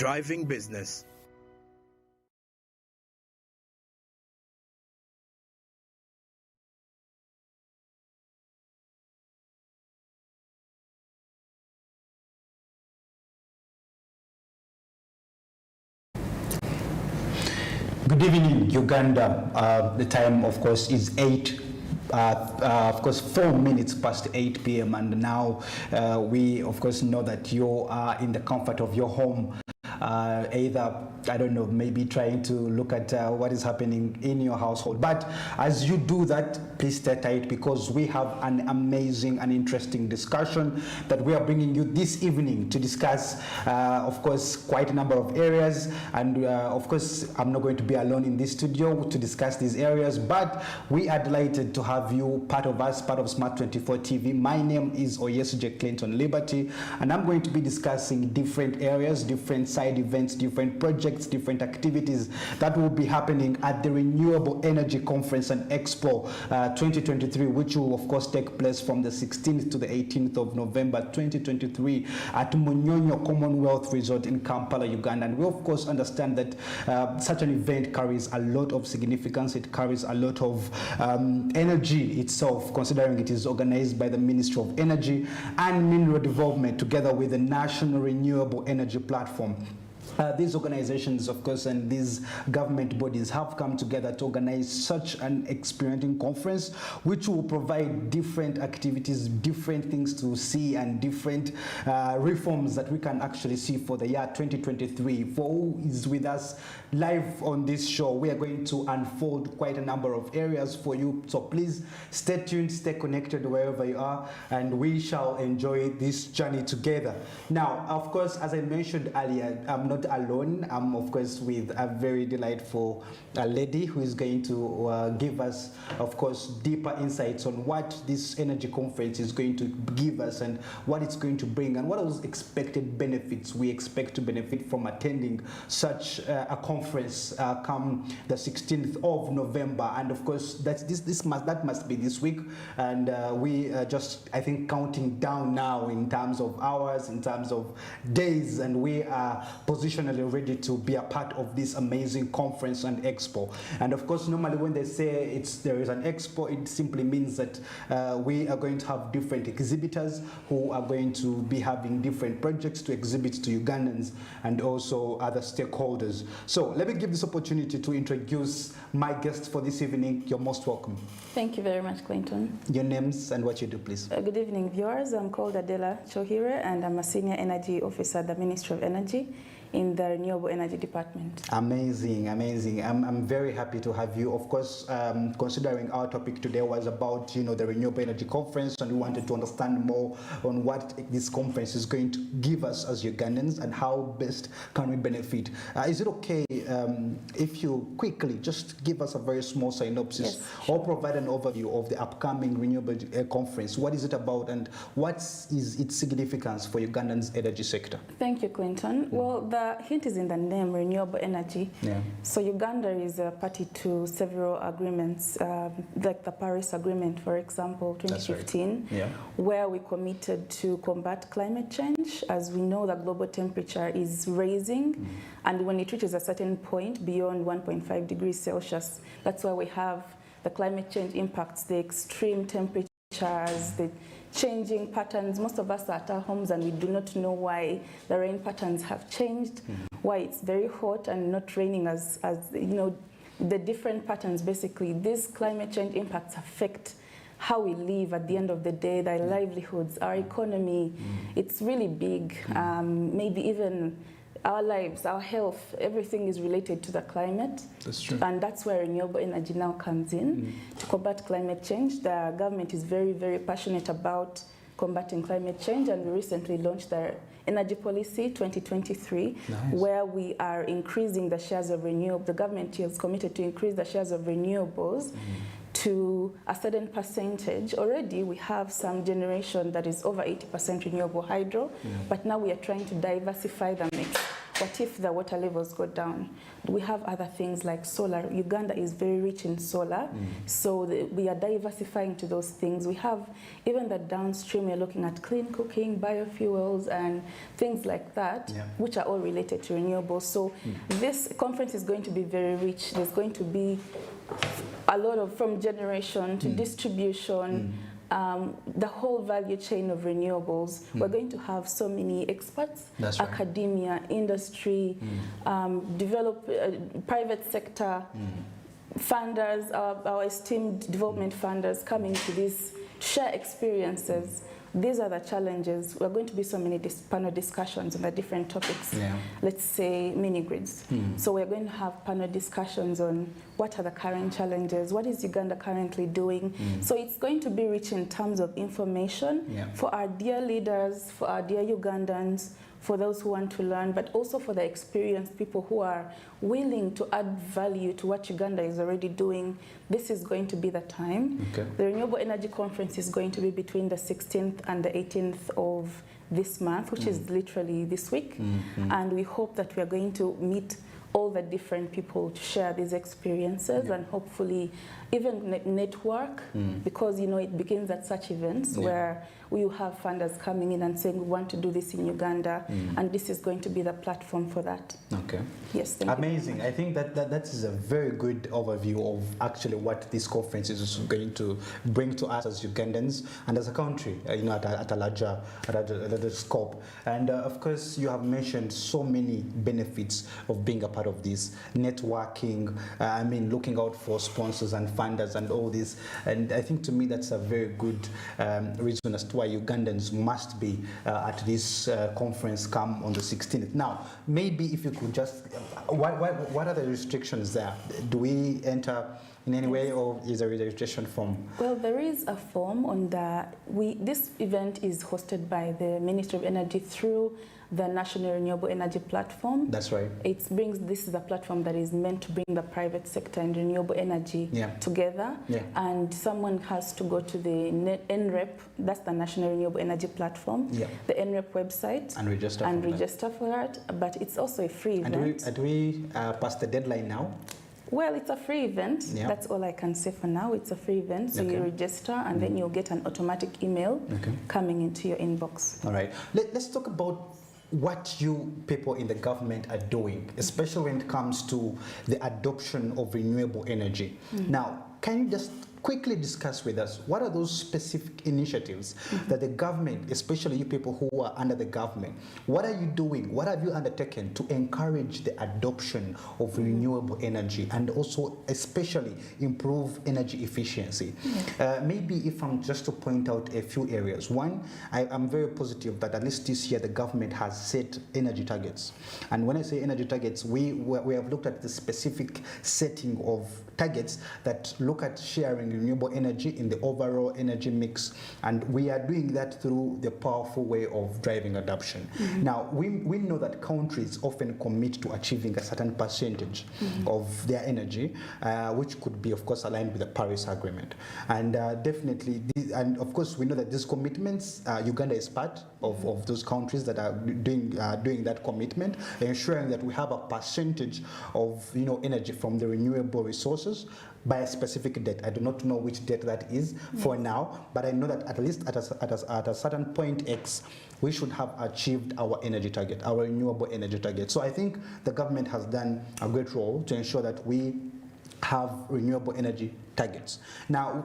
driving business. Good evening, Uganda. The time, of course, is 4 minutes past 8 p.m. and now we, of course, know that you are in the comfort of your home. Either, I don't know, maybe trying to look at what is happening in your household. But as you do that, please stay tight because we have an amazing and interesting discussion that we are bringing you this evening to discuss, of course, quite a number of areas. And of course, I'm not going to be alone in this studio to discuss these areas, but we are delighted to have you part of us, part of Smart 24 TV. My name is Oyesuje Clinton Liberty, and I'm going to be discussing different areas, different side events, different projects, different activities that will be happening at the Renewable Energy Conference and Expo 2023, which will of course take place from the 16th to the 18th of November 2023 at Munyonyo Commonwealth Resort in Kampala, Uganda. And we of course understand that such an event carries a lot of significance. It carries a lot of energy itself, considering it is organized by the Ministry of Energy and Mineral Development together with the National Renewable Energy Platform. These organizations, of course, and these government bodies have come together to organize such an experiencing conference, which will provide different activities, different things to see, and different reforms that we can actually see for the year 2023. For who is with us live on this show, we are going to unfold quite a number of areas for you. So please stay tuned, stay connected wherever you are, and we shall enjoy this journey together. Now, of course, as I mentioned earlier, I'm not alone. I'm of course with a very delightful lady who is going to give us, of course, deeper insights on what this energy conference is going to give us and what it's going to bring and what are those expected benefits we expect to benefit from attending such a conference come the 16th of November. And of course, that must be this week, and we are just, I think, counting down now in terms of hours, in terms of days, and we are positionally ready to be a part of this amazing conference and expo. And of course, normally when they say there is an expo, it simply means that we are going to have different exhibitors who are going to be having different projects to exhibit to Ugandans and also other stakeholders. So let me give this opportunity to introduce my guests for this evening. You're most welcome. Thank you very much, Clinton. Your names and what you do, please. Good evening, viewers. I'm called Adela Chohire, and I'm a Senior Energy Officer at the Ministry of Energy in the Renewable Energy Department. Amazing, amazing. I'm very happy to have you. Of course, considering our topic today was about, the Renewable Energy Conference, and we wanted to understand more on what this conference is going to give us as Ugandans and how best can we benefit. Is it okay if you quickly just give us a very small synopsis, yes, or provide an overview of the upcoming Renewable Conference? What is it about and what is its significance for Ugandan's energy sector? Thank you, Clinton. Well, the hint is in the name, renewable energy. Yeah. So Uganda is a party to several agreements, like the Paris Agreement, for example, 2015, right, yeah, where we committed to combat climate change. As we know, the global temperature is rising, and when it reaches a certain point beyond 1.5 degrees Celsius, that's why we have the climate change impacts, the extreme temperatures, the changing patterns. Most of us are at our homes and we do not know why the rain patterns have changed, why it's very hot and not raining as the different patterns. Basically, these climate change impacts affect how we live at the end of the day, their livelihoods, our economy. It's really big. Maybe even our lives, our health, everything is related to the climate. That's true. And that's where renewable energy now comes in to combat climate change. The government is very, very passionate about combating climate change, and we recently launched the Energy Policy 2023, nice, where we are increasing the shares of renewable. The government is committed to increase the shares of renewables to a certain percentage. Already we have some generation that is over 80% renewable hydro, but now we are trying to diversify the mix what if the water levels go down? We have other things like solar. Uganda is very rich in solar, so we are diversifying to those things. We have even the downstream, we're looking at clean cooking, biofuels, and things like that, which are all related to renewables. So this conference is going to be very rich. There's going to be a lot of, from generation to distribution, the whole value chain of renewables. We're going to have so many experts, academia, industry, private sector, funders, our esteemed development funders coming to this, share experiences. These are the challenges. We're going to be so many panel discussions on the different topics. Let's say mini-grids. So we're going to have panel discussions on what are the current challenges, what is Uganda currently doing. So it's going to be rich in terms of information for our dear leaders, for our dear Ugandans, for those who want to learn, but also for the experienced people who are willing to add value to what Uganda is already doing. This is going to be the time. The Renewable Energy Conference is going to be between the 16th and the 18th of this month, which is literally this week. And we hope that we are going to meet all the different people to share these experiences and hopefully even network, because it begins at such events where we will have funders coming in and saying we want to do this in Uganda, and this is going to be the platform for that. Yes, thank amazing. you. I think that is a very good overview of actually what this conference is going to bring to us as Ugandans and as a country, at a larger scope. And of course, you have mentioned so many benefits of being a part of this networking. Looking out for sponsors and funders and all this. And I think to me that's a very good reason as to why Ugandans must be at this conference come on the 16th. Now, maybe if you could just, what are the restrictions there? Do we enter in any way, or is there a registration form? Well, there is a form on this event is hosted by the Ministry of Energy through the National Renewable Energy Platform. That's right. This is a platform that is meant to bring the private sector and renewable energy together. And someone has to go to the NREP, that's the National Renewable Energy Platform, the NREP website, and register for that. But it's also a free event. And do we pass the deadline now? Well, it's a free event. That's all I can say for now. It's a free event, so you register and then you'll get an automatic email coming into your inbox. All right. Let's talk about what you people in the government are doing, especially when it comes to the adoption of renewable energy. Now, can you just quickly discuss with us what are those specific initiatives that the government, especially you people who are under the government, what are you doing, what have you undertaken to encourage the adoption of renewable energy and also especially improve energy efficiency? Maybe if I'm just to point out a few areas. One, I'm very positive that at least this year the government has set energy targets. And when I say energy targets, we have looked at the specific setting of targets that look at sharing renewable energy in the overall energy mix, and we are doing that through the powerful way of driving adoption. Now, we know that countries often commit to achieving a certain percentage of their energy, which could be, of course, aligned with the Paris Agreement. And definitely, and of course, we know that these commitments, Uganda is part of those countries that are doing that commitment, ensuring that we have a percentage of energy from the renewable resources by a specific date. I do not know which date that is for now, but I know that at least at a certain point X, we should have achieved our energy target, our renewable energy target. So I think the government has done a great role to ensure that we have renewable energy targets. Now,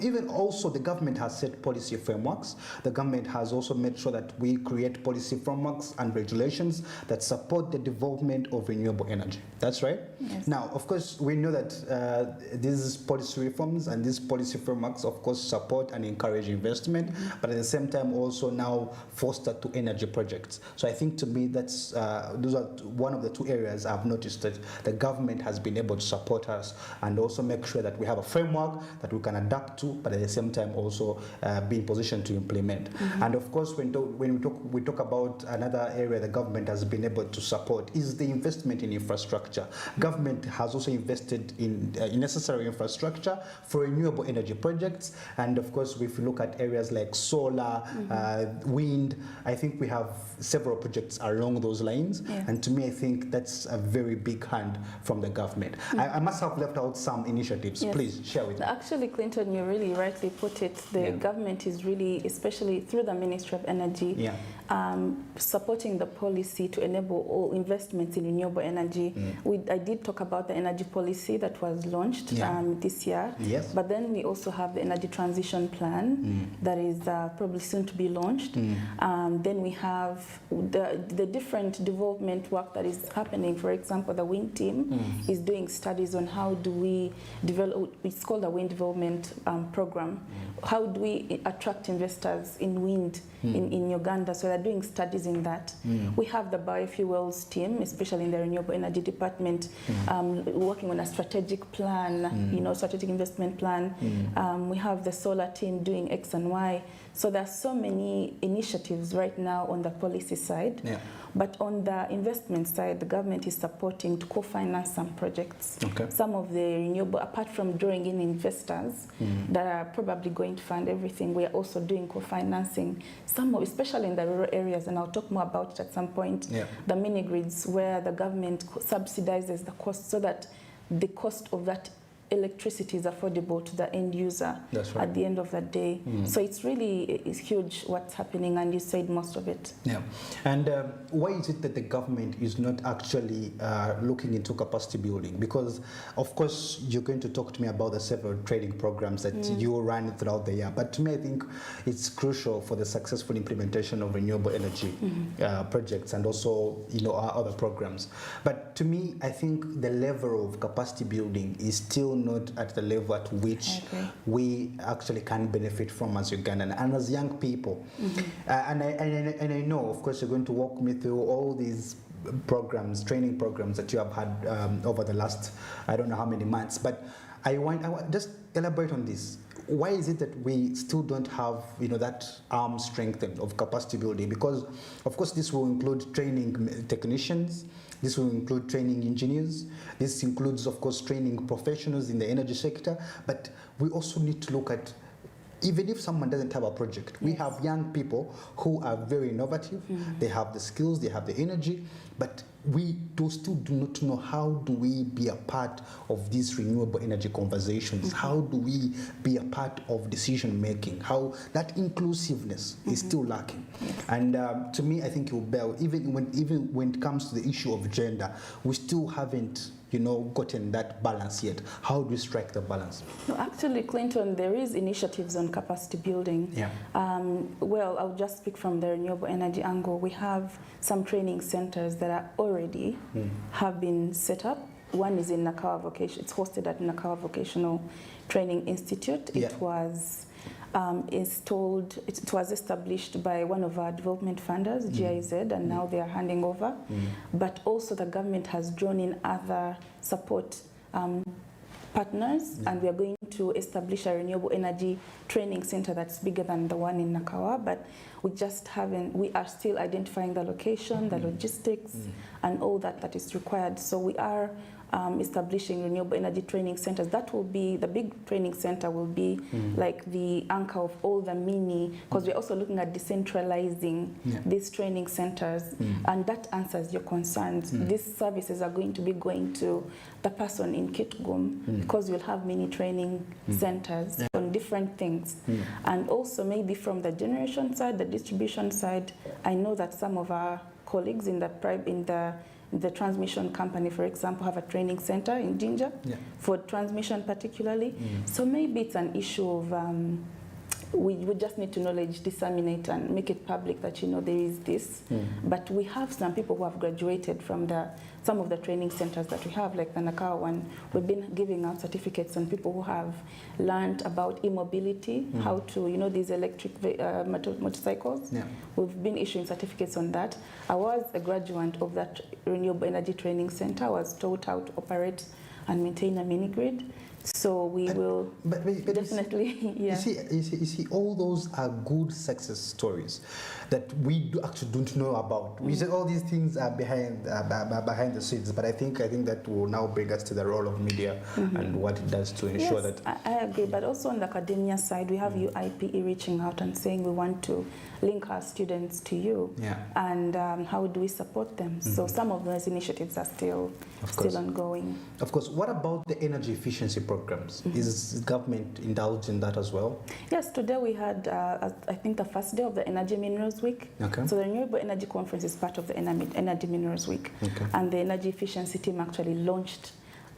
even also the government has set policy frameworks. The government has also made sure that we create policy frameworks and regulations that support the development of renewable energy. That's right? Yes. Now, of course, we know that these policy reforms and these policy frameworks, of course, support and encourage investment, but at the same time also now foster to energy projects. So I think to me that's those are one of the two areas I've noticed that the government has been able to support us and also make sure that we have a framework that we can adapt to, but at the same time also be in position to implement. And of course, when we talk about another area the government has been able to support is the investment in infrastructure. Government has also invested in necessary infrastructure for renewable energy projects, and of course, if you look at areas like solar, wind, I think we have several projects along those lines, and to me, I think that's a very big hand from the government. I must have left out some initiatives. Please share with me. Actually, Clinton, you really rightly put it. The government is really, especially through the Ministry of Energy, supporting the policy to enable all investments in renewable energy. I did talk about the energy policy that was launched this year, but then we also have the energy transition plan that is probably soon to be launched. Then we have the different development work that is happening. For example, the wind team is doing studies on how do we develop, it's called a wind development program. How do we attract investors in wind in Uganda? So they're doing studies in that. We have the biofuels team, especially in the renewable energy department, working on a strategic plan, strategic investment plan. We have the solar team doing X and Y. So there are so many initiatives right now on the policy side. But on the investment side, the government is supporting to co-finance some projects. Some of the renewable, apart from drawing in investors that are probably going to fund everything, we are also doing co-financing. Some of, especially in the rural areas, and I'll talk more about it at some point, the mini grids where the government subsidizes the cost so that the cost of that electricity is affordable to the end user at the end of the day. So it's really huge what's happening, and you said most of it. And why is it that the government is not actually looking into capacity building? Because of course you're going to talk to me about the several training programs that you run throughout the year, but to me I think it's crucial for the successful implementation of renewable energy projects and also our other programs. But to me, I think the level of capacity building is still not at the level at which we actually can benefit from as Ugandan and as young people. And I know, of course, you're going to walk me through all these programs, training programs that you have had over the last, I don't know how many months, but I want just elaborate on this. Why is it that we still don't have, that arm strength of capacity building? Because, of course, this will include training technicians, this will include training engineers, this includes, of course, training professionals in the energy sector, but we also need to look at, even if someone doesn't have a project, we have young people who are very innovative, they have the skills, they have the energy, but we still do not know how do we be a part of these renewable energy conversations, how do we be a part of decision making, how that inclusiveness is still lacking. And to me, I think even when it comes to the issue of gender, we still haven't gotten that balance yet. How do we strike the balance? No, actually, Clinton, there is initiatives on capacity building. Well, I'll just speak from the renewable energy angle. We have some training centers that are already have been set up. One is in Nakawa Vocation. It's hosted at Nakawa Vocational Training Institute. It was installed. It was established by one of our development funders, GIZ, and now they are handing over. But also the government has drawn in other support partners, and we are going to establish a renewable energy training center that's bigger than the one in Nakawa, but we are still identifying the location, the logistics, and all that is required. So we are establishing renewable energy training centers. That will be, the big training center will be like the anchor of all the mini, because we're also looking at decentralizing these training centers, and that answers your concerns. These services are going to be going to the person in Kitgum, because we'll have mini training centers on different things. And also maybe from the generation side, the distribution side, I know that some of our colleagues in the transmission company, for example, have a training center in Jinja for transmission particularly. So maybe it's an issue of we just need to knowledge disseminate and make it public that there is this. But we have some people who have graduated from some of the training centers that we have, like the Nakawa one. We've been giving out certificates on people who have learned about e-mobility, how to, these electric motorcycles. We've been issuing certificates on that. I was a graduate of that renewable energy training center. I was taught how to operate and maintain a mini grid. So we will definitely, you see, all those are good success stories that we actually don't know about. We say all these things are behind the scenes, but I think that will now bring us to the role of media and what it does to ensure that. I agree, but also on the academia side, we have UIPE reaching out and saying we want to link our students to you, and how do we support them? So some of those initiatives are still ongoing. Of course. What about the energy efficiency programs? Is government indulged in that as well? Yes, today we had, I think, the first day of the Energy Minerals Week. Okay. So the Renewable Energy Conference is part of the Energy Minerals Week. Okay. And the energy efficiency team actually launched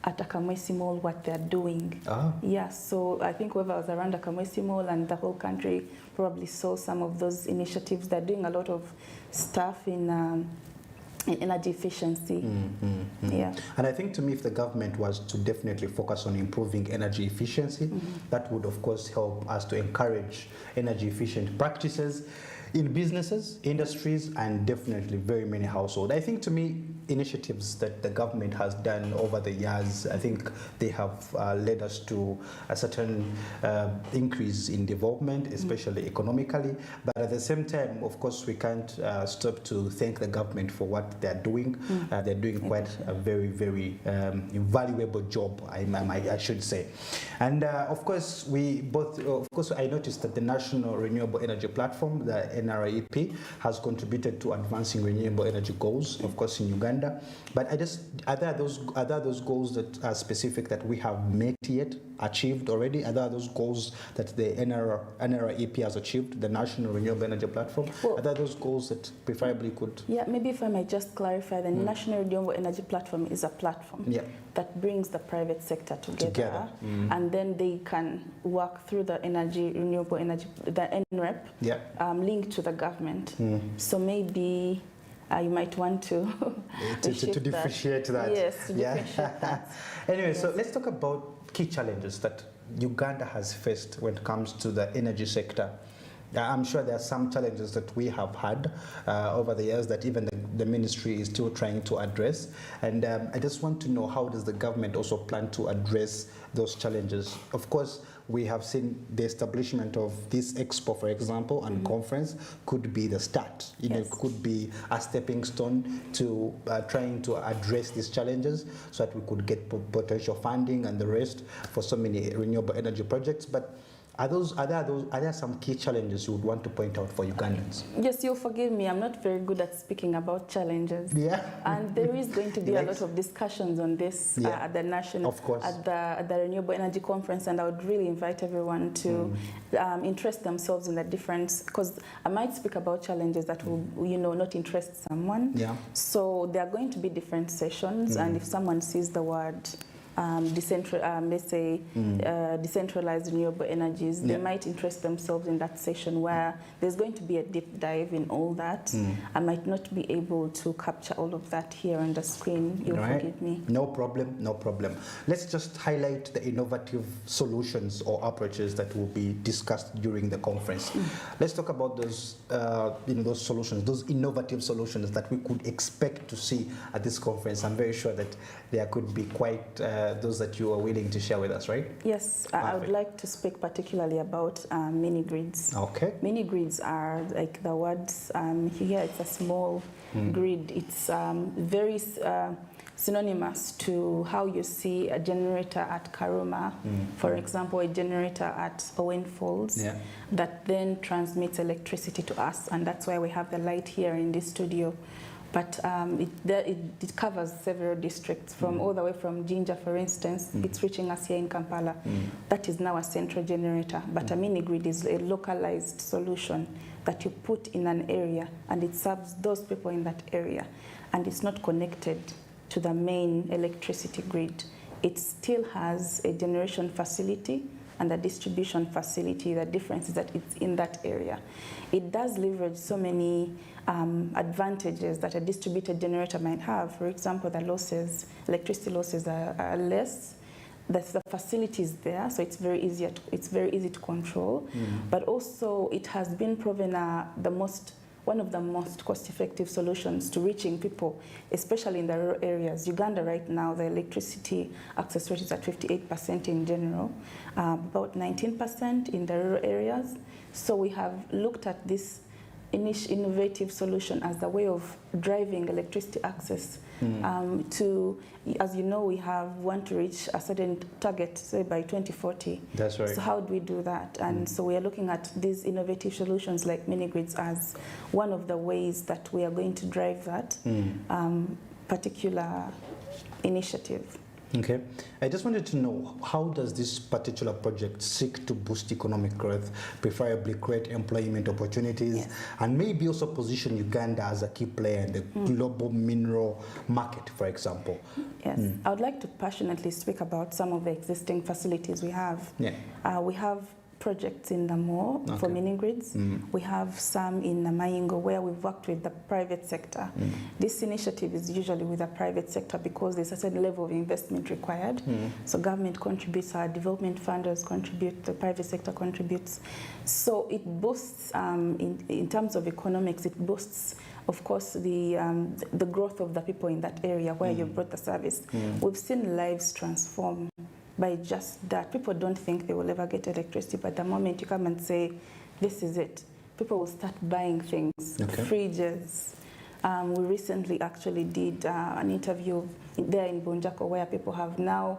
at Akamwesi Mall what they're doing. Yeah, so I think whoever was around Akamwesi Mall and the whole country probably saw some of those initiatives. They're doing a lot of stuff in energy efficiency. Yeah. And I think, to me, if the government was to definitely focus on improving energy efficiency, that would of course help us to encourage energy efficient practices in businesses, industries, and definitely very many households. I think, to me, initiatives that the government has done over the years, I think they have led us to a certain increase in development, especially economically. But at the same time, of course, we can't stop to thank the government for what they're doing. They're doing quite a very, very invaluable job, I should say. And of course, I noticed that the National Renewable Energy Platform, the NREP, has contributed to advancing renewable energy goals, of course, in Uganda. But are there those goals that are specific that we have met yet, achieved already? Are there those goals that the NREP has achieved, the National Renewable Energy Platform? Well, are there those goals that preferably could? Yeah, maybe if I might just clarify, the National Renewable Energy Platform is a platform that brings the private sector together. And then they can work through the renewable energy, the NREP, linked to the government. So maybe you might want to differentiate that. Yes, to differentiate that. Anyway, so let's talk about key challenges that Uganda has faced when it comes to the energy sector. I'm sure there are some challenges that we have had over the years that even the ministry is still trying to address. And I just want to know, how does the government also plan to address those challenges? Of course, we have seen the establishment of this Expo, for example, and conference could be the start. It could be a stepping stone to trying to address these challenges so that we could get potential funding and the rest for so many renewable energy projects. But are there some key challenges you would want to point out for Ugandans? Yes, you'll forgive me. I'm not very good at speaking about challenges. Yeah. And there is going to be a lot of discussions on this at the national, at the Renewable Energy Conference, and I would really invite everyone to interest themselves in the difference, because I might speak about challenges that will, not interest someone. Yeah. So there are going to be different sessions, and if someone sees the word decentralized renewable energies, they might interest themselves in that session where there's going to be a deep dive in all that. I might not be able to capture all of that here on the screen. You'll forgive me. No problem, no problem. Let's just highlight the innovative solutions or approaches that will be discussed during the conference. Let's talk about those, those solutions, those innovative solutions that we could expect to see at this conference. I'm very sure that there could be quite those that you are willing to share with us, right? Yes, I would like to speak particularly about mini grids. Okay. Mini grids are, like the words here, it's a small grid. It's very synonymous to how you see a generator at Karuma, for example, a generator at Owen Falls, that then transmits electricity to us, and that's why we have the light here in this studio. But it covers several districts, from all the way from Jinja, for instance. It's reaching us here in Kampala. That is now a central generator, but a mini grid is a localized solution that you put in an area, and it serves those people in that area, and it's not connected to the main electricity grid. It still has a generation facility and a distribution facility. The difference is that it's in that area. It does leverage so many advantages that a distributed generator might have. For example, the losses, electricity losses are less. The facility is there, so it's very easy to control. But also, it has been proven one of the most cost-effective solutions to reaching people, especially in the rural areas. Uganda right now, the electricity access rate is at 58% in general, about 19% in the rural areas. So we have looked at this innovative solution as the way of driving electricity access to, as you know, we want to reach a certain target, say by 2040. That's right. So how do we do that? And so we are looking at these innovative solutions like mini-grids as one of the ways that we are going to drive that particular initiative. Okay. I just wanted to know, how does this particular project seek to boost economic growth, preferably create employment opportunities, and maybe also position Uganda as a key player in the global mineral market, for example? Yes. I would like to passionately speak about some of the existing facilities we have. We have projects in Namo for mini-grids. We have some in Namayingo where we've worked with the private sector. This initiative is usually with the private sector because there's a certain level of investment required. So government contributes, our development funders contribute, the private sector contributes. So it boosts, in terms of economics, it boosts, of course, the growth of the people in that area where you brought the service. We've seen lives transform by just that. People don't think they will ever get electricity, but the moment you come and say, this is it, people will start buying things, fridges. We recently actually did an interview there in Bunjako where people have now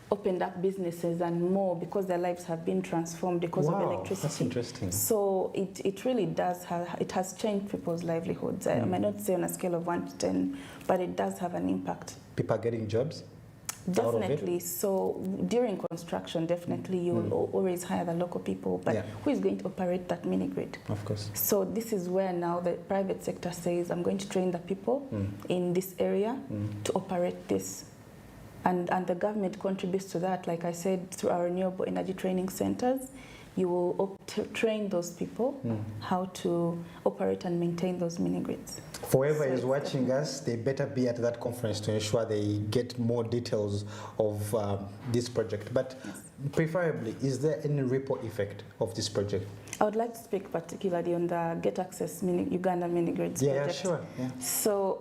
opened up businesses and more because their lives have been transformed because of electricity. That's interesting. So it really does have, it has changed people's livelihoods. I might not say on a scale of 1 to 10, but it does have an impact. People are getting jobs? Definitely. So during construction, definitely you will always hire the local people, but who is going to operate that mini grid? Of course. So this is where now the private sector says, I'm going to train the people in this area to operate this. And the government contributes to that, like I said, through our renewable energy training centers. You will train those people how to operate and maintain those mini grids. For whoever is watching us, they better be at that conference to ensure they get more details of this project. But preferably, is there any ripple effect of this project? I would like to speak particularly on the Get Access Uganda Mini Grids project. Yeah, sure. Yeah. So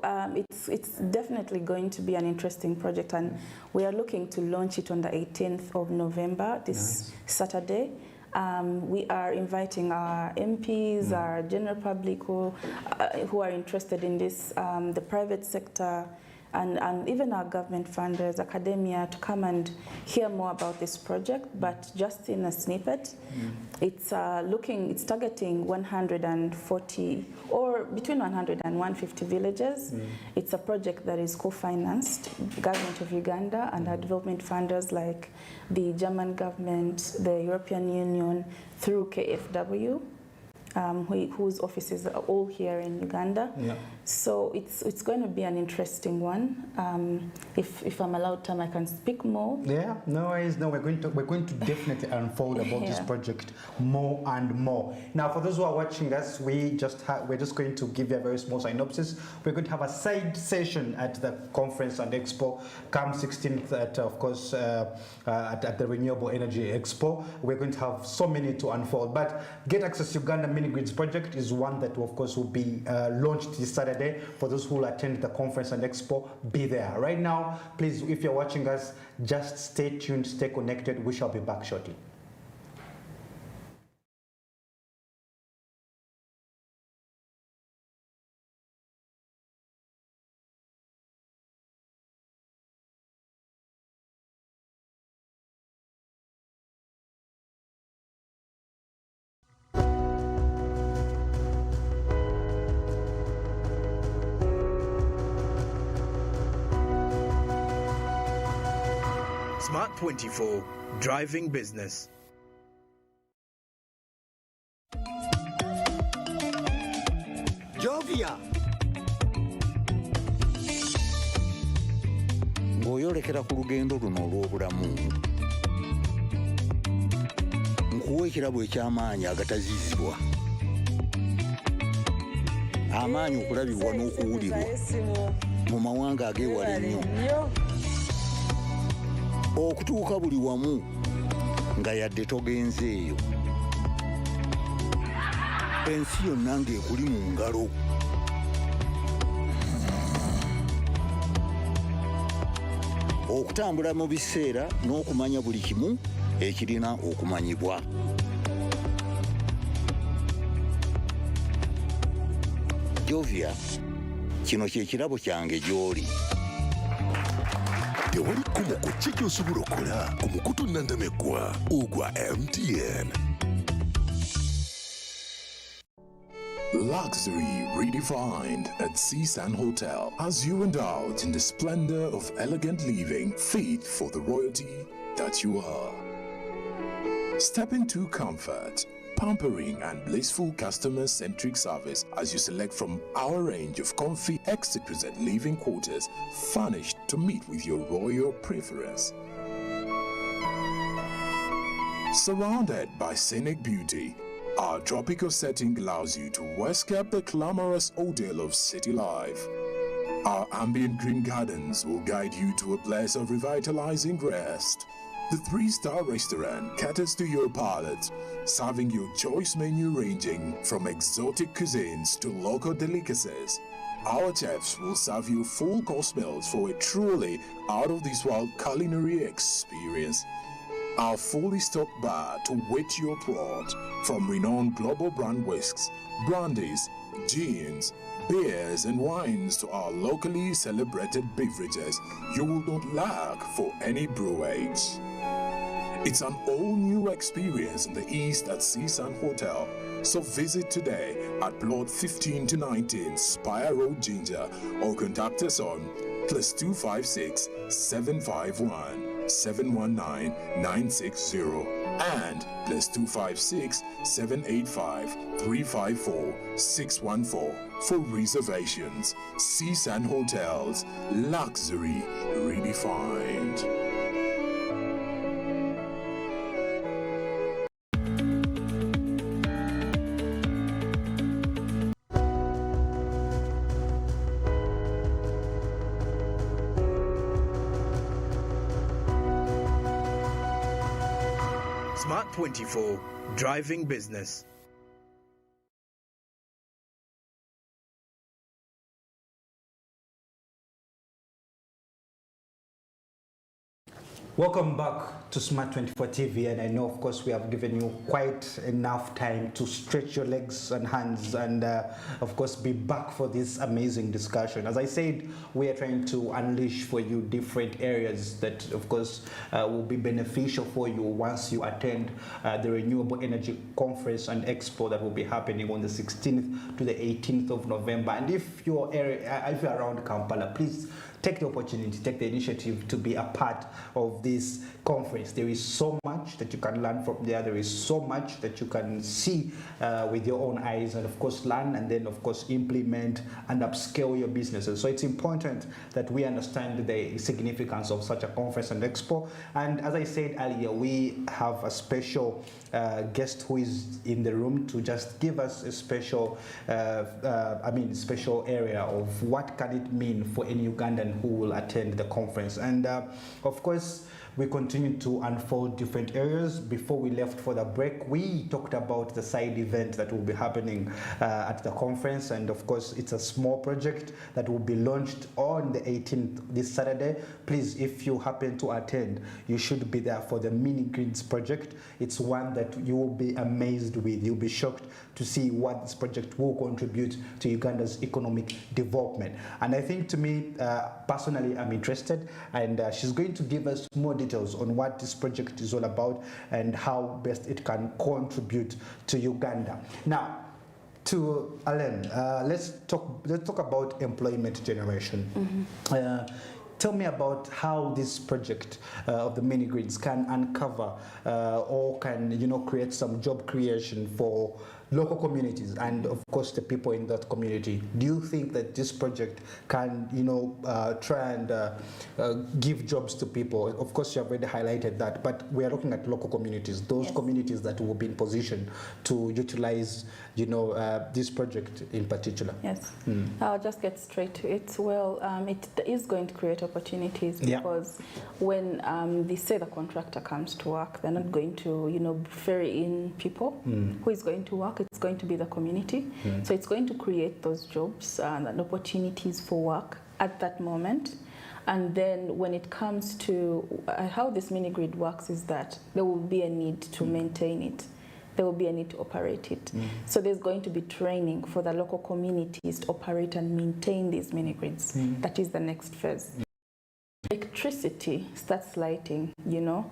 it's definitely going to be an interesting project, and we are looking to launch it on the 18th of November, this Saturday. We are inviting our MPs, our general public who are interested in this, the private sector, and even our government funders, academia, to come and hear more about this project. But just in a snippet, it's targeting 140 or between 100 and 150 villages. It's a project that is co-financed, government of Uganda and our development funders like the German government, the European Union, through KfW. Whose offices are all here in Uganda. So it's going to be an interesting one. If I'm allowed time, I can speak more. Yeah, no worries. No, we're going to definitely unfold about this project more and more. Now, for those who are watching us, we're just going to give you a very small synopsis. We're going to have a side session at the conference and Expo, come 16th at, of course, at the Renewable Energy Expo. We're going to have so many to unfold. But Get Access Uganda Mini Grids project is one that, of course, will be launched this Saturday. For those who will attend the conference and Expo, be there. Right now, please, if you're watching us, just stay tuned, stay connected. We shall be back shortly. Smart 24, driving business. Jovia. Ng'oyolekera ku lugendo luno olw'obulamu. Nkuwa ekirabo eky'amaanyi agatazizibwa. Amaanyi okulabibwa n'okuwulirwa mu mawanga ag'ewala ennyo. Okutuuka buli wamu nga yadde togenzeeyo. ensi yonna ng'ekuli mu ngalo. Okutambula mu biseera n'okumanya buli kimu ekirina okumanyibwa. Jovia, kino kye kirabo kyange gy'oli. Tewali kkumo ku ki ky'osobola okukola ku mukutu nnantameggwa ogwa MTN. Luxury redefined at Seasand Hotel as you indulge in the splendor of elegant living fit for the royalty that you are. Step into comfort, pampering and blissful customer-centric service as you select from our range of comfy, exquisite living quarters furnished to meet with your royal preference. Surrounded by scenic beauty, our tropical setting allows you to escape the glamorous ordeal of city life. Our ambient green gardens will guide you to a place of revitalizing rest. The 3-star restaurant caters to your palate, serving your choice menu ranging from exotic cuisines to local delicacies. Our chefs will serve you full-course meals for a truly out-of-this-world culinary experience. Our fully stocked bar to whet your throat, from renowned global brand whisks, brandies, gins, beers and wines to our locally celebrated beverages, you will not lack for any brewage. It's an all-new experience in the East at Seasand Hotel. So visit today at plot 15 to 19 Spire Road, Ginger, or contact us on +256 751 719 960 and +256 785 354 614 for reservations. Seasand Hotels, luxury redefined. Smart 24, driving business. Welcome back to Smart 24 TV, and I know of course we have given you quite enough time to stretch your legs and hands and of course be back for this amazing discussion. As I said, we are trying to unleash for you different areas that of course will be beneficial for you once you attend the Renewable Energy Conference and Expo that will be happening on the 16th to the 18th of November. And if you're around Kampala, please take the opportunity, take the initiative to be a part of this conference. There is so much that you can learn from there. There is so much that you can see with your own eyes, and of course learn, and then of course implement and upscale your businesses. So it's important that we understand the significance of such a conference and expo. And as I said earlier, we have a special guest who is in the room to just give us a special special area of what can it mean for any Ugandan who will attend the conference. And of course we continue to unfold different areas. Before we left for the break, we talked about the side event that will be happening at the conference, and of course it's a small project that will be launched on the 18th, this Saturday. Please, if you happen to attend, you should be there for the mini grids project. It's one that you will be amazed with. You'll be shocked to see what this project will contribute to Uganda's economic development. And I think, to me personally, I'm interested, and she's going to give us more details on what this project is all about and how best it can contribute to Uganda. Now, to Alain, let's talk about employment generation. Mm-hmm. Tell me about how this project of the mini grids can uncover or can create some job creation for local communities and of course the people in that community. Do you think that this project can try and give jobs to people? Of course you have already highlighted that, but we are looking at local communities, those yes. communities that will be in position to utilize this project in particular. Yes. I'll just get straight to it. Well, it is going to create opportunities because when the contractor comes to work, they're not going to ferry in people. Who is going to work? it's going to be the community. So it's going to create those jobs and opportunities for work at that moment. And then when it comes to how this mini grid works is that there will be a need to maintain it. There will be a need to operate it. So there's going to be training for the local communities to operate and maintain these mini grids. That is the next phase. Electricity starts lighting, you know.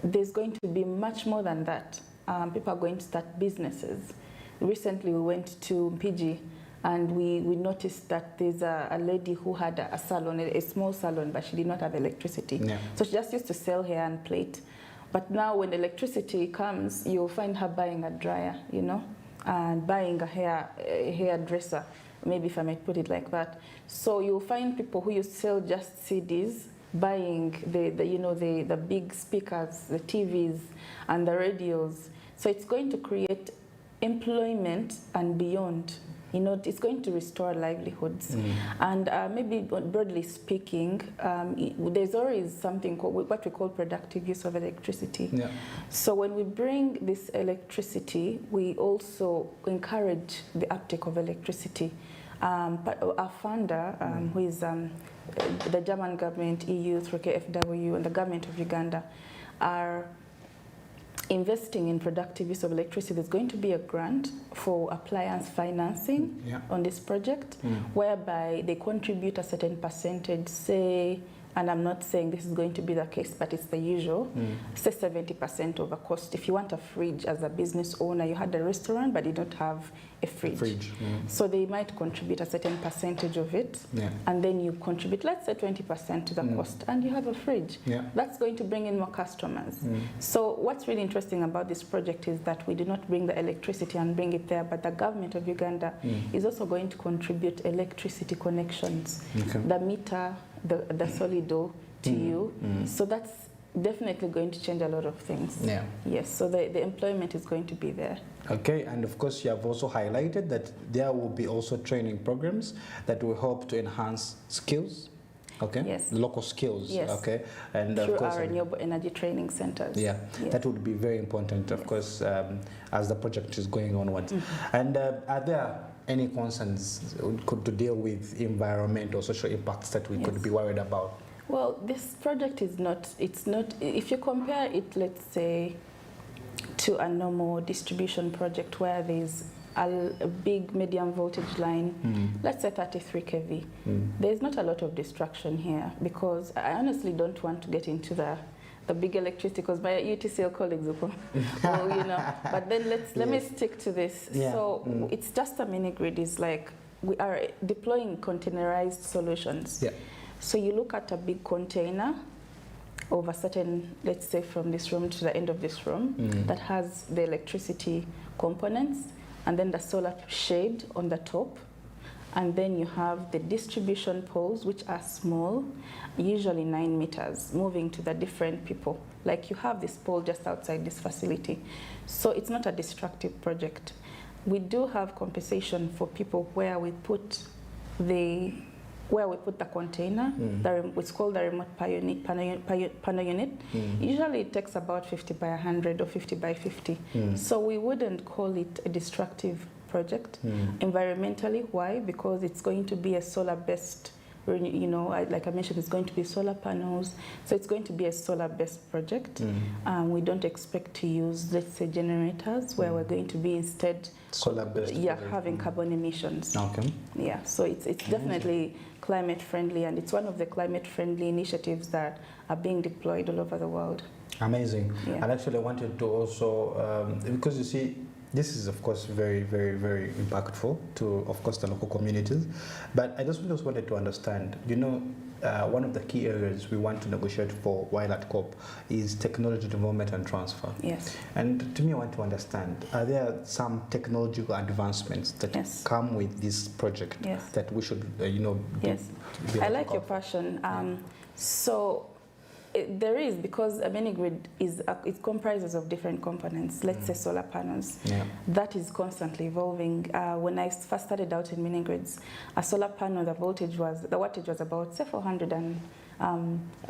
There's going to be much more than that. People are going to start businesses. Recently we went to Mpigi and we noticed that there's a lady who had a salon, a small salon, but she did not have electricity. So she just used to sell hair and plait. But now when electricity comes, you'll find her buying a dryer, you know, and buying a hairdresser, maybe if I might put it like that. So you'll find people who used to sell just CDs, buying the big speakers, the TVs, and the radios. So it's going to create employment and beyond. You know, it's going to restore livelihoods. And maybe broadly speaking, there's always something called what we call productive use of electricity. So when we bring this electricity, we also encourage the uptake of electricity. But our funder, who is the German government, EU through KfW, and the government of Uganda, are investing in productive use of electricity. There's going to be a grant for appliance financing on this project, whereby they contribute a certain percentage, say, and I'm not saying this is going to be the case, but it's the usual, say 70% of a cost. If you want a fridge as a business owner, you had a restaurant, but you don't have a fridge. So they might contribute a certain percentage of it, and then you contribute, let's say 20% to the cost, and you have a fridge. That's going to bring in more customers. So what's really interesting about this project is that we do not bring the electricity and bring it there, but the government of Uganda is also going to contribute electricity connections, the meter, the solido to you. So that's definitely going to change a lot of things. Yes, so the employment is going to be there. Okay, and of course you have also highlighted that there will be also training programs that will help to enhance skills. Local skills. Okay, and through of course our renewable energy training centers. That would be very important, of course, as the project is going onwards. And are there any concerns to deal with environment or social impacts that we could be worried about? Well, this project is not, if you compare it, let's say, to a normal distribution project where there's a big medium voltage line, let's say 33 kV, there's not a lot of distraction here, because I honestly don't want to get into the big electricity, because my UTCL colleagues will you know, but then let me stick to this. So it's just a mini grid. Is like we are deploying containerized solutions. So you look at a big container of a certain, let's say from this room to the end of this room, that has the electricity components, and then the solar shade on the top. And then you have the distribution poles, which are small, usually 9 meters, moving to the different people. Like you have this pole just outside this facility. So it's not a destructive project. We do have compensation for people where we put the container, it's called the remote panel unit. Usually it takes about 50 by 100 or 50 by 50. So we wouldn't call it a destructive project. Environmentally, why? Because it's going to be a solar-based, you know, like I mentioned, it's going to be solar panels. So it's going to be a solar-based project. We don't expect to use, let's say, generators, where we're going to be instead solar-based, having carbon emissions. So it's definitely climate friendly, and it's one of the climate friendly initiatives that are being deployed all over the world. Amazing. And actually I wanted to also, because you see, this is of course very, very, very impactful to, of course, the local communities. But I just wanted to understand, you know, one of the key areas we want to negotiate for while at COP is technology development and transfer. And to me, I want to understand, are there some technological advancements that come with this project that we should, you know, I like your passion. So there is, because a mini grid it comprises of different components. Let's say solar panels. That is constantly evolving. When I first started out in mini grids, a solar panel, the wattage was about, say, 400, and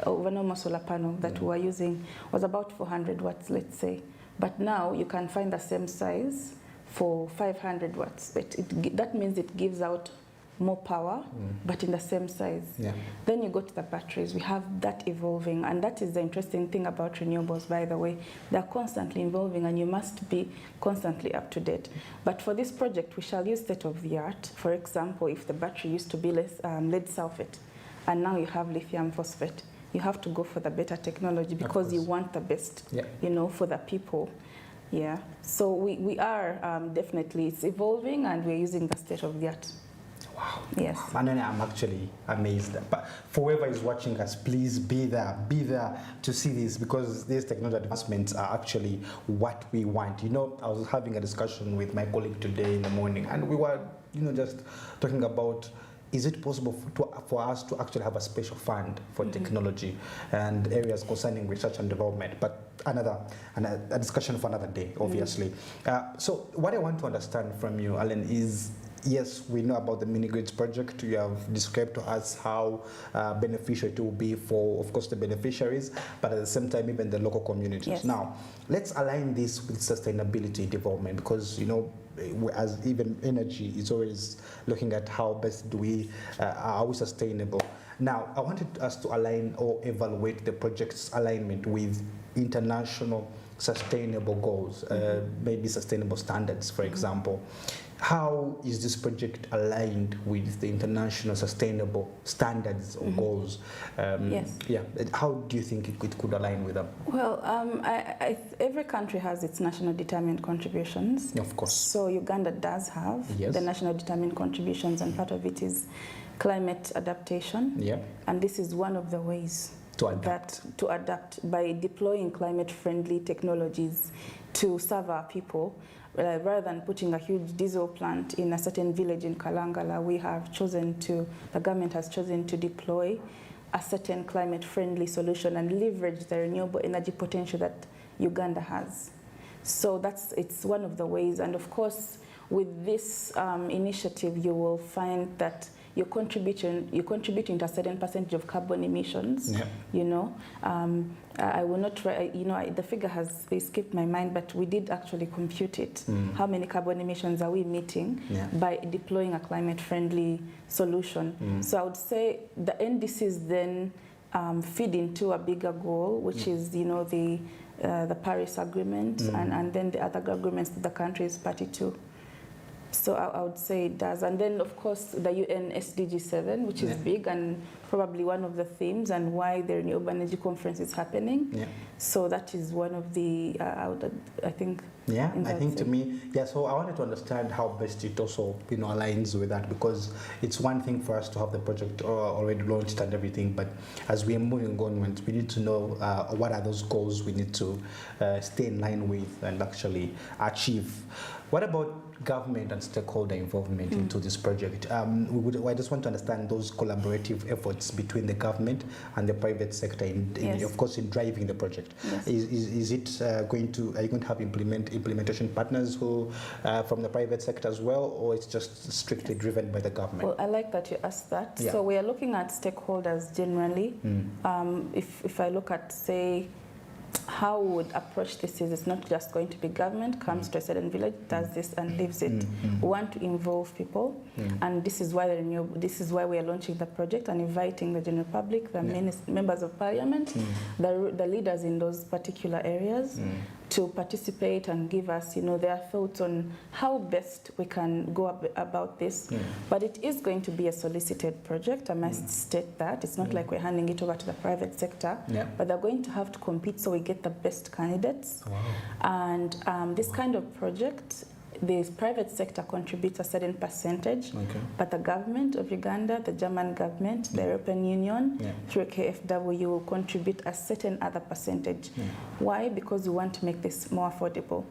over normal solar panel that we were using was about 400 watts, let's say. But now you can find the same size for 500 watts. But that means it gives out more power, but in the same size. Yeah. Then you go to the batteries. We have that evolving, and that is the interesting thing about renewables, by the way. They're constantly evolving, and you must be constantly up to date. But for this project, we shall use state-of-the-art. For example, if the battery used to be lead sulfate, and now you have lithium phosphate, you have to go for the better technology because you want the best, you know, for the people. Yeah. So we are definitely, it's evolving, and we're using the state-of-the-art. Wow. Yes. And I'm actually amazed. But for whoever is watching us, please be there to see this, because these technology advancements are actually what we want. You know, I was having a discussion with my colleague today in the morning, and we were, you know, just talking about, is it possible for us to actually have a special fund for technology and areas concerning research and development? But a discussion for another day, obviously. So what I want to understand from you, Alan, is, yes, we know about the mini grids project. You have described to us how beneficial it will be for, of course, the beneficiaries, but at the same time, even the local communities. Yes. Now, let's align this with sustainability development, because, you know, as even energy is always looking at how best do we, are we sustainable. Now, I wanted us to align or evaluate the project's alignment with international sustainable goals, maybe sustainable standards, for example. How is this project aligned with the international sustainable standards or goals? Yes. Yeah. How do you think it could align with them? Well, every country has its national determined contributions. Of course. So Uganda does have the national determined contributions, and part of it is climate adaptation. Yeah. And this is one of the ways to adapt by deploying climate-friendly technologies to serve our people. Rather than putting a huge diesel plant in a certain village in Kalangala, the government has chosen to deploy a certain climate-friendly solution and leverage the renewable energy potential that Uganda has. So it's one of the ways. And of course, with this initiative, you will find that you're contributing to a certain percentage of carbon emissions. Yeah. You know, I will not try. You know, the figure has escaped my mind, but we did actually compute it. How many carbon emissions are we emitting by deploying a climate-friendly solution? So I would say the NDCs then feed into a bigger goal, which is, you know, the Paris Agreement and then the other agreements that the country is party to. So I would say it does. And then, of course, the UN SDG 7, which is big and probably one of the themes and why the Renewable Energy Conference is happening. Yeah. So that is one of the, I think... Yeah, I think to me, so I wanted to understand how best it also, you know, aligns with that, because it's one thing for us to have the project already launched and everything, but as we are moving on, we need to know what are those goals we need to stay in line with and actually achieve. What about government and stakeholder involvement into this project? I just want to understand those collaborative efforts between the government and the private sector, of course, in driving the project. Yes. Is it are you going to have implementation partners who from the private sector as well, or it's just strictly driven by the government? Well, I like that you asked that. Yeah. So we are looking at stakeholders generally. If I look at, say, how we would approach this is, it's not just going to be government comes to a certain village, does this and leaves it. We want to involve people, and this is why we are launching the project and inviting the general public, the members of parliament, the leaders in those particular areas to participate and give us, you know, their thoughts on how best we can go about this. But it is going to be a solicited project, I must state that. It's not like we're handing it over to the private sector, but they're going to have to compete so we get the best candidates. Wow. And this kind of project, the private sector contributes a certain percentage, but the government of Uganda, the German government, the European Union, through KfW will contribute a certain other percentage. Why? Because we want to make this more affordable.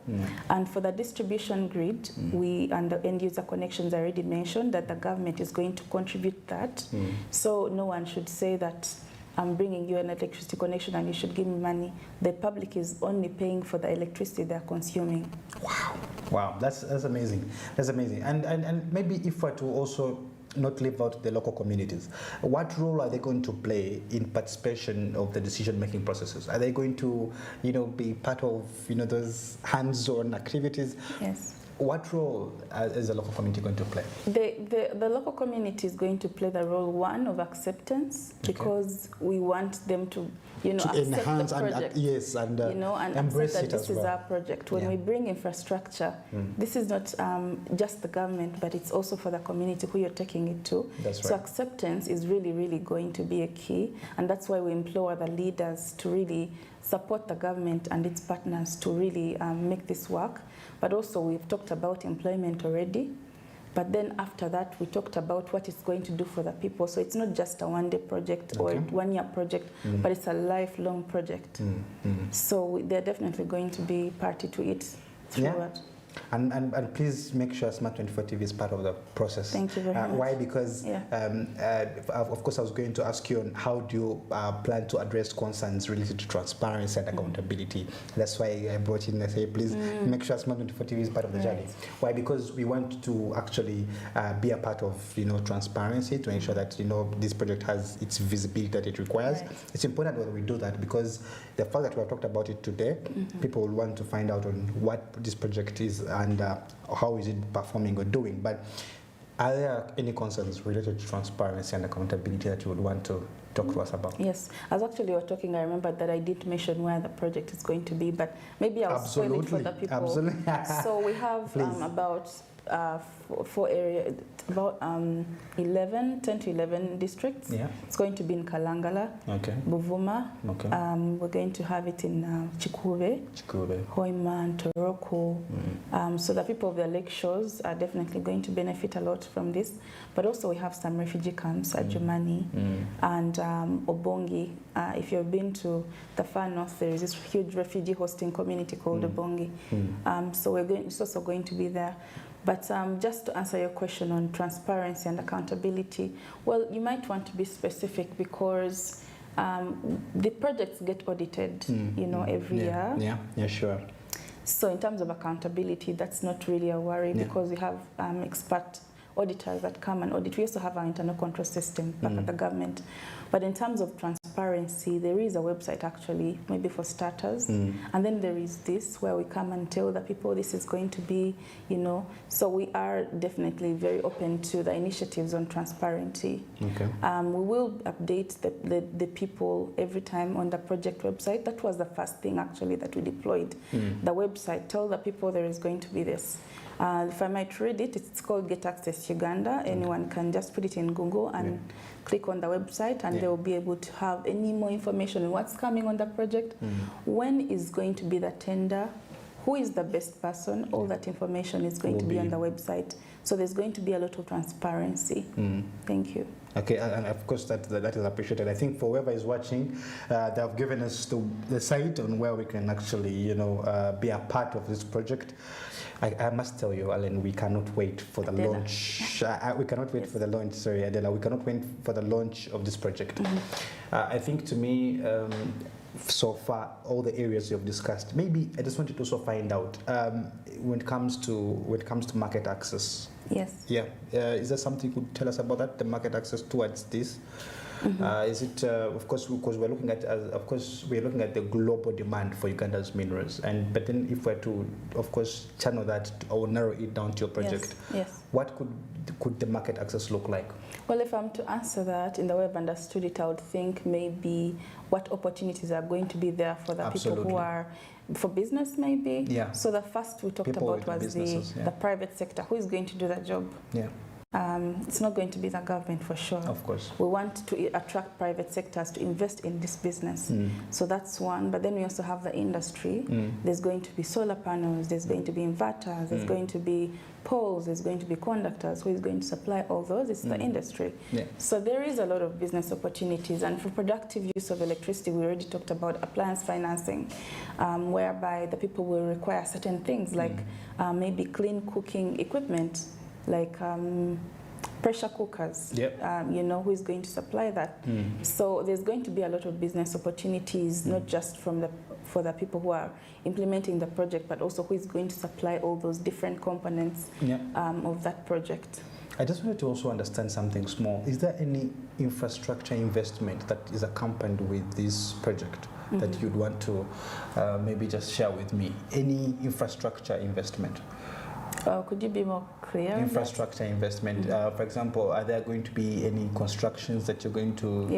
And for the distribution grid, we and the end user connections, I already mentioned that the government is going to contribute that. So no one should say that I'm bringing you an electricity connection and you should give me money. The public is only paying for the electricity they're consuming. Wow, that's amazing. That's amazing. And maybe if we're to also not leave out the local communities, what role are they going to play in participation of the decision-making processes? Are they going to, you know, be part of, you know, those hands-on activities? Yes. What role is the local community going to play? The local community is going to play the role, one, of acceptance, because we want them to, you know, to accept enhance the project, and yes, and you know, and embrace accept that it this as well. is our project. When we bring infrastructure, this is not just the government, but it's also for the community who you're taking it to. That's right. So acceptance is really, really going to be a key, and that's why we implore the leaders to really support the government and its partners to really make this work. But also we've talked about employment already, but then after that we talked about what it's going to do for the people. So it's not just a one-day project or one-year project, but it's a lifelong project. So they're definitely going to be party to it throughout. And please make sure Smart 24 TV is part of the process. Thank you very much. Why? Because, of course, I was going to ask you on how do you plan to address concerns related to transparency and accountability. That's why I brought in and say, please make sure Smart 24 TV is part of the journey. Why? Because we want to actually be a part of, you know, transparency to ensure that, you know, this project has its visibility that it requires. It's important that we do that because the fact that we have talked about it today, people will want to find out on what this project is and how is it performing or doing. But are there any concerns related to transparency and accountability that you would want to talk to us about? Yes, as actually we were talking, I remember that I didn't mention where the project is going to be, but maybe I'll spoil it for the people. Absolutely. So we have about 4 areas, about 10 to 11 districts. Yeah. It's going to be in Kalangala, Buvuma. We're going to have it in Chikube, Hoima, and Toroko. So the people of the lake shores are definitely going to benefit a lot from this. But also we have some refugee camps at Jumani and Obongi. If you've been to the far north, there is this huge refugee hosting community called Obongi. So it's also going to be there. But just to answer your question on transparency and accountability, well, you might want to be specific because the projects get audited, you know, every year. Yeah, sure. So in terms of accountability, that's not really a worry because we have expert auditors that come and audit. We also have our internal control system back at the government. But in terms of transparency, there is a website actually, maybe for starters. And then there is this where we come and tell the people this is going to be, you know. So we are definitely very open to the initiatives on transparency. We will update the people every time on the project website. That was the first thing actually that we deployed. The website, tell the people there is going to be this. If I might read it, it's called Get Access Uganda. Anyone can just put it in Google and click on the website and they will be able to have any more information on what's coming on the project, when is going to be the tender, who is the best person, all that information is going to be on the website. So there's going to be a lot of transparency. Thank you. Okay, and of course that is appreciated. I think for whoever is watching, they have given us the site on where we can actually, you know, be a part of this project. I must tell you, Alan, we cannot wait for the launch. We cannot wait for the launch. Sorry, Adela, we cannot wait for the launch of this project. I think to me, so far, all the areas you've discussed. Maybe I just wanted to also find out when it comes to market access. Yes. Yeah. Is there something you could tell us about that? The market access towards this. Is it, of course, because we're looking at, we're looking at the global demand for Uganda's minerals, but then if we're to, of course, channel that or narrow it down to your project, what could the market access look like? Well, if I'm to answer that in the way I've understood it, I would think maybe what opportunities are going to be there for the people who are for business, maybe. So the first we talked about was the private sector. Who is going to do that job? It's not going to be the government for sure. Of course. We want to attract private sectors to invest in this business. So that's one. But then we also have the industry. There's going to be solar panels, there's going to be inverters, there's going to be poles, there's going to be conductors. Who is going to supply all those? It's the industry. So there is a lot of business opportunities. And for productive use of electricity, we already talked about appliance financing, whereby the people will require certain things like maybe clean cooking equipment, like pressure cookers, you know, who is going to supply that? So there's going to be a lot of business opportunities, not just for the people who are implementing the project, but also who is going to supply all those different components of that project. I just wanted to also understand something small. Is there any infrastructure investment that is accompanied with this project that you'd want to maybe just share with me? Any infrastructure investment? Could you be more clear? Infrastructure investment. For example, are there going to be any constructions that you're going to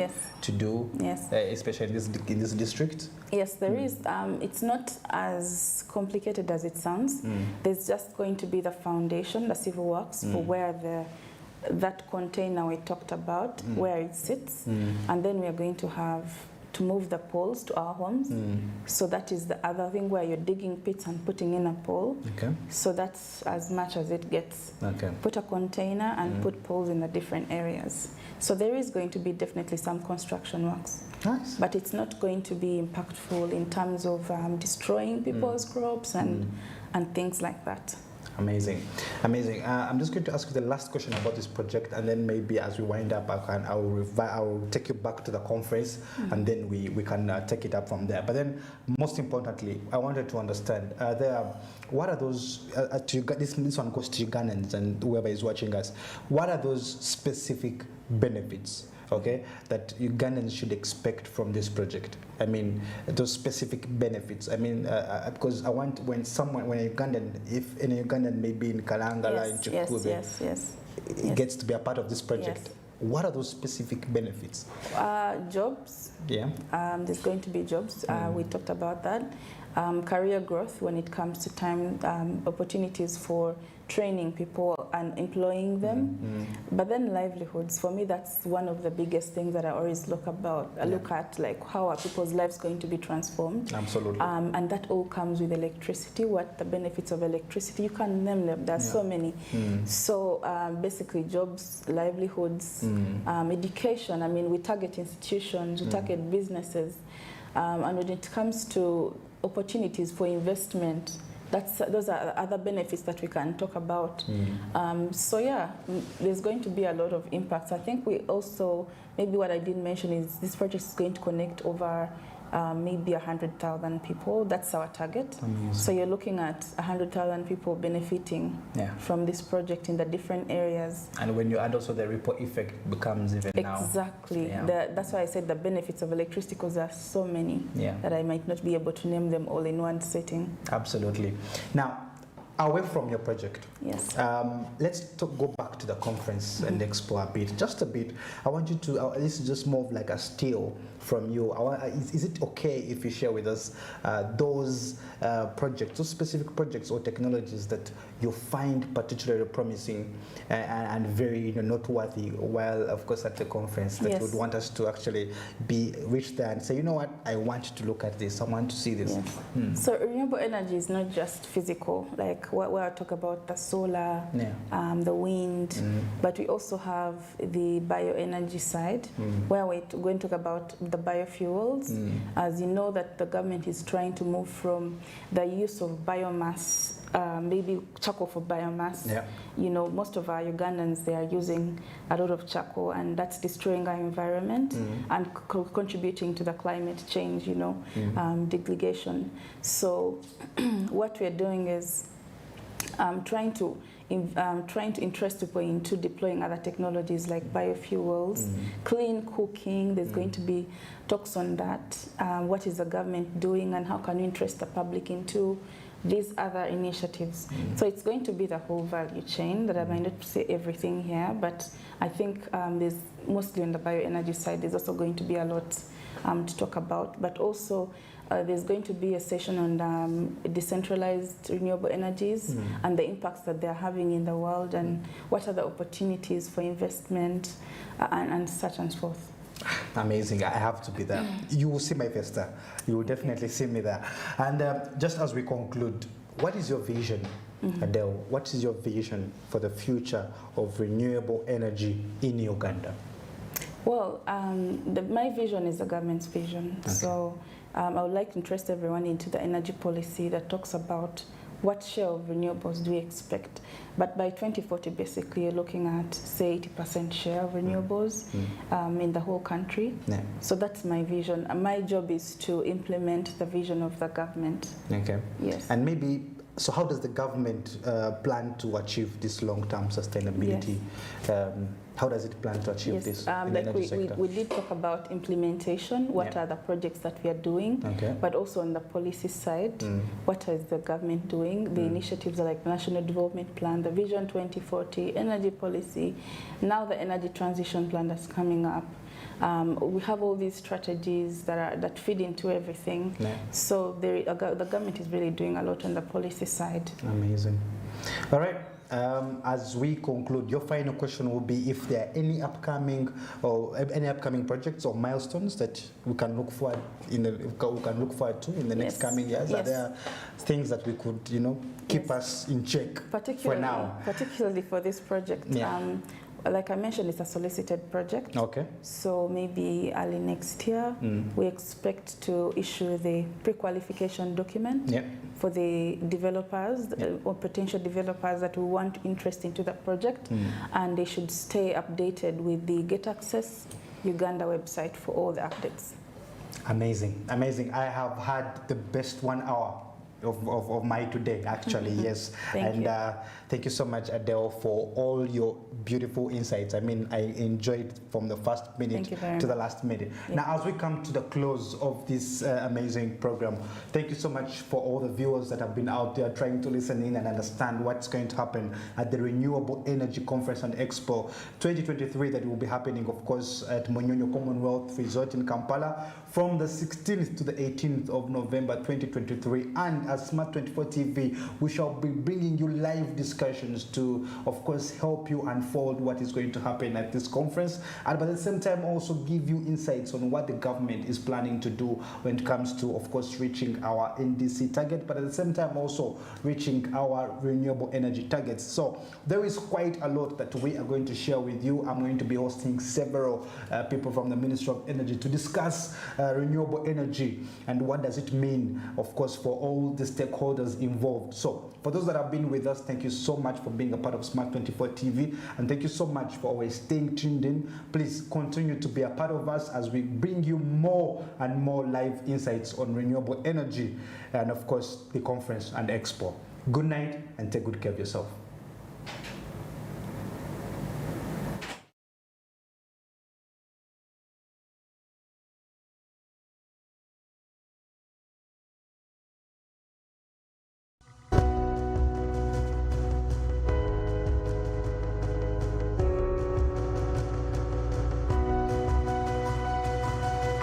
do? Yes. Especially in this district? Yes, there is. It's not as complicated as it sounds. There's just going to be the foundation, the civil works, for where that container we talked about, where it sits, and then we are going to have to move the poles to our homes. So that is the other thing, where you're digging pits and putting in a pole. Okay. So that's as much as it gets. Okay. Put a container and put poles in the different areas. So there is going to be definitely some construction works. Nice. But it's not going to be impactful in terms of destroying people's crops and things like that. Amazing, amazing. I'm just going to ask you the last question about this project, and then maybe as we wind up, I will take you back to the conference, and then we can take it up from there. But then, most importantly, I wanted to understand what are those? This one goes to Ugandans and whoever is watching us. What are those specific benefits? Okay, that Ugandans should expect from this project? I mean, those specific benefits. I mean, because I want when a Ugandan, if any Ugandan maybe in Kalangala, in Chikube, gets to be a part of this project, what are those specific benefits? Jobs. Yeah. There's going to be jobs. We talked about that. Career growth when it comes to time, opportunities for training people and employing them. But then livelihoods, for me, that's one of the biggest things that I always look at, like how are people's lives going to be transformed. Absolutely. And that all comes with electricity. What the benefits of electricity, you can name them, there's so many. So basically jobs, livelihoods, education. I mean, we target institutions, we target businesses. And when it comes to opportunities for investment, those are other benefits that we can talk about. So yeah, there's going to be a lot of impacts. I think we also, maybe what I didn't mention is this project is going to connect over maybe 100,000 people. That's our target. Amazing. So you're looking at 100,000 people benefiting from this project in the different areas. And when you add also the ripple effect becomes even now. Exactly. That's why I said the benefits of electricity, because there are so many that I might not be able to name them all in one setting. Absolutely. Now, away from your project, let's go back to the conference and Expo a bit, just a bit. I want you to, this is just more of like a steal from you. Is it okay if you share with us those projects, those specific projects or technologies that you find particularly promising and very noteworthy while, of course, at the conference, that would want us to actually reach there and say, you know what, I want to look at this, I want to see this. So renewable energy is not just physical, like where I talk about the solar, the wind, but we also have the bioenergy side, where we're going to talk about the biofuels. As you know, that the government is trying to move from the use of biomass, maybe charcoal for biomass. You know, most of our Ugandans, they are using a lot of charcoal, and that's destroying our environment and contributing to the climate change, degradation. So what we're doing is trying to interest people into deploying other technologies like biofuels, clean cooking. There's going to be talks on that. What is the government doing, and how can we interest the public into these other initiatives? So it's going to be the whole value chain that I might not say everything here, but I think there's mostly on the bioenergy side, there's also going to be a lot to talk about, but also there's going to be a session on decentralized renewable energies and the impacts that they're having in the world, and what are the opportunities for investment and such and forth. Amazing. I have to be there. You will see my face there. You will definitely see me there. And just as we conclude, what is your vision, Adele? What is your vision for the future of renewable energy in Uganda? Well, my vision is the government's vision. Okay. So I would like to interest everyone into the energy policy that talks about what share of renewables do we expect. But by 2040, basically, you're looking at, say, 80% share of renewables in the whole country. So that's my vision. My job is to implement the vision of the government. Okay. Yes. And maybe So how does the government plan to achieve this long-term sustainability? How does it plan to achieve this in the like energy sector? we did talk about implementation, what are the projects that we are doing, but also on the policy side, what is the government doing? The initiatives are like National Development Plan, the Vision 2040, energy policy, now the energy transition plan that's coming up. We have all these strategies that feed into everything. So the government is really doing a lot on the policy side. Amazing. All right. As we conclude, your final question will be if there are any upcoming projects or milestones that we can look forward to in the next coming years. Are there things that we could, keep us in check for now? Particularly for this project. Like I mentioned, it's a solicited project. Okay. So maybe early next year, we expect to issue the pre-qualification document for the developers or potential developers that will want interest into the project, and they should stay updated with the Get Access Uganda website for all the updates. Amazing, amazing. I have had the best 1 hour of my today, actually. Yes. Thank you so much, Adele, for all your beautiful insights. I mean, I enjoyed from the first minute to the last minute. Now, as we come to the close of this amazing program, thank you so much for all the viewers that have been out there trying to listen in and understand what's going to happen at the Renewable Energy Conference and Expo 2023 that will be happening, of course, at Munyonyo Commonwealth Resort in Kampala from the 16th to the 18th of November 2023. And as Smart 24 TV, we shall be bringing you live discussions to, of course, help you unfold what is going to happen at this conference, and at the same time also give you insights on what the government is planning to do when it comes to, of course, reaching our NDC target, but at the same time also reaching our renewable energy targets. So there is quite a lot that we are going to share with you. I'm going to be hosting several people from the Ministry of Energy to discuss renewable energy and what does it mean, of course, for all the stakeholders involved. So for those that have been with us, thank you so much for being a part of Smart 24 TV, and thank you so much for always staying tuned in. Please continue to be a part of us as we bring you more and more live insights on renewable energy and, of course, the conference and expo. Good night and take good care of yourself.